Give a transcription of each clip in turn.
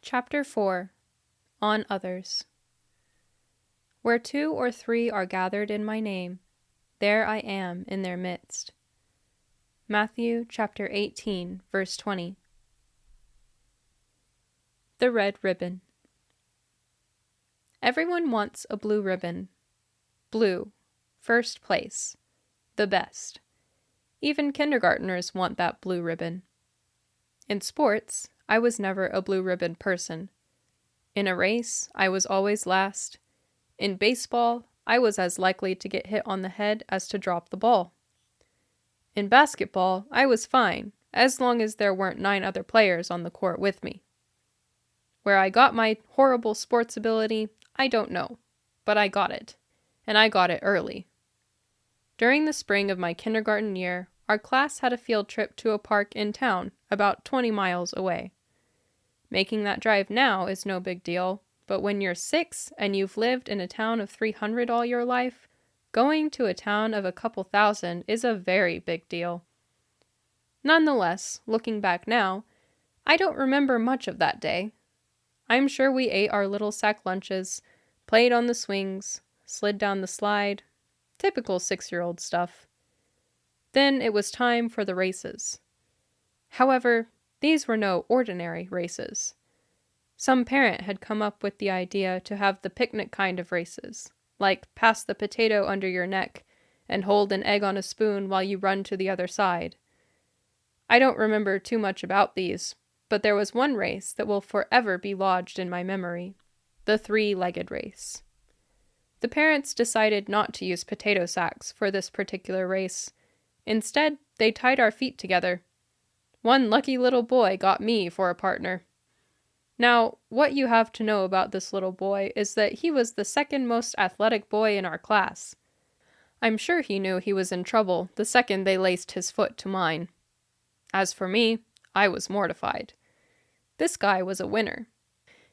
Chapter 4. On Others. Where 2 or 3 are gathered in my name, there I am in their midst. Matthew chapter 18, verse 20. The Red Ribbon. Everyone wants a blue ribbon. Blue. First place. The best. Even kindergartners want that blue ribbon. In sports, I was never a blue ribbon person. In a race, I was always last. In baseball, I was as likely to get hit on the head as to drop the ball. In basketball, I was fine, as long as there weren't 9 other players on the court with me. Where I got my horrible sports ability, I don't know, but I got it, and I got it early. During the spring of my kindergarten year, our class had a field trip to a park in town, about 20 miles away. Making that drive now is no big deal, but when you're 6 and you've lived in a town of 300 all your life, going to a town of a couple thousand is a very big deal. Nonetheless, looking back now, I don't remember much of that day. I'm sure we ate our little sack lunches, played on the swings, slid down the slide, typical 6-year-old stuff. Then it was time for the races. However, these were no ordinary races. Some parent had come up with the idea to have the picnic kind of races, like pass the potato under your neck and hold an egg on a spoon while you run to the other side. I don't remember too much about these, but there was one race that will forever be lodged in my memory, the 3-legged race. The parents decided not to use potato sacks for this particular race. Instead, they tied our feet together. One lucky little boy got me for a partner. Now, what you have to know about this little boy is that he was the second most athletic boy in our class. I'm sure he knew he was in trouble the second they laced his foot to mine. As for me, I was mortified. This guy was a winner.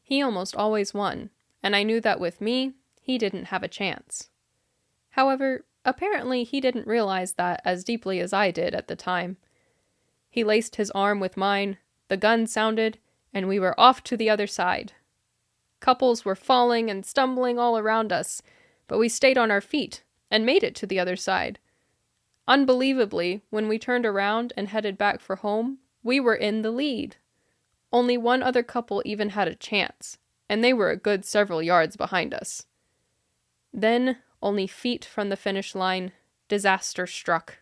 He almost always won, and I knew that with me, he didn't have a chance. However, apparently he didn't realize that as deeply as I did at the time. He laced his arm with mine, the gun sounded, and we were off to the other side. Couples were falling and stumbling all around us, but we stayed on our feet and made it to the other side. Unbelievably, when we turned around and headed back for home, we were in the lead. Only one other couple even had a chance, and they were a good several yards behind us. Then, only feet from the finish line, disaster struck.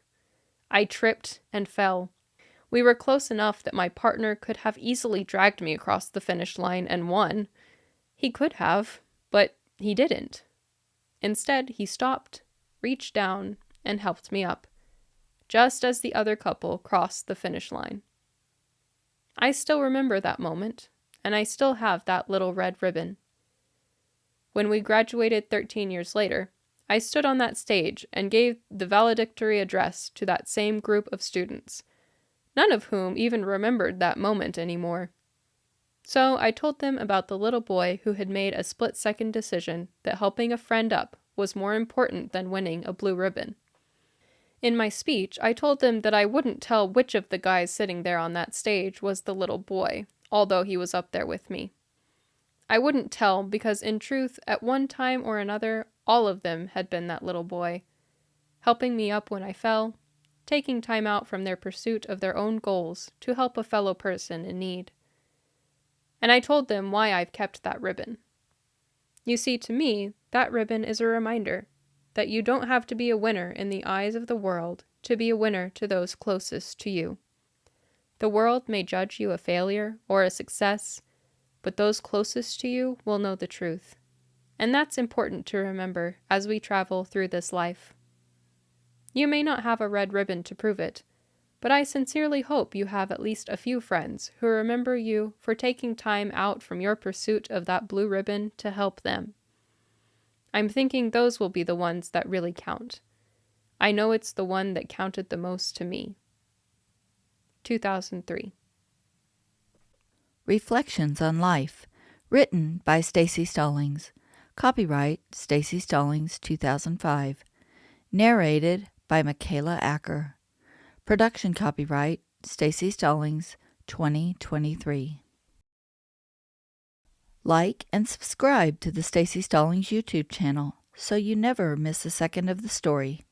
I tripped and fell. We were close enough that my partner could have easily dragged me across the finish line and won. He could have, but he didn't. Instead, he stopped, reached down, and helped me up, just as the other couple crossed the finish line. I still remember that moment, and I still have that little red ribbon. When we graduated 13 years later, I stood on that stage and gave the valedictory address to that same group of students, none of whom even remembered that moment anymore. So I told them about the little boy who had made a split-second decision that helping a friend up was more important than winning a blue ribbon. In my speech, I told them that I wouldn't tell which of the guys sitting there on that stage was the little boy, although he was up there with me. I wouldn't tell because, in truth, at one time or another, all of them had been that little boy, helping me up when I fell, taking time out from their pursuit of their own goals to help a fellow person in need. And I told them why I've kept that ribbon. You see, to me, that ribbon is a reminder that you don't have to be a winner in the eyes of the world to be a winner to those closest to you. The world may judge you a failure or a success, but those closest to you will know the truth. And that's important to remember as we travel through this life. You may not have a red ribbon to prove it, but I sincerely hope you have at least a few friends who remember you for taking time out from your pursuit of that blue ribbon to help them. I'm thinking those will be the ones that really count. I know it's the one that counted the most to me. 2003. Reflections on Life, written by Staci Stallings. Copyright Staci Stallings 2005. Narrated by Michaela Acker. Production copyright Staci Stallings 2023. Like and subscribe to the Staci Stallings YouTube channel so you never miss a second of the story.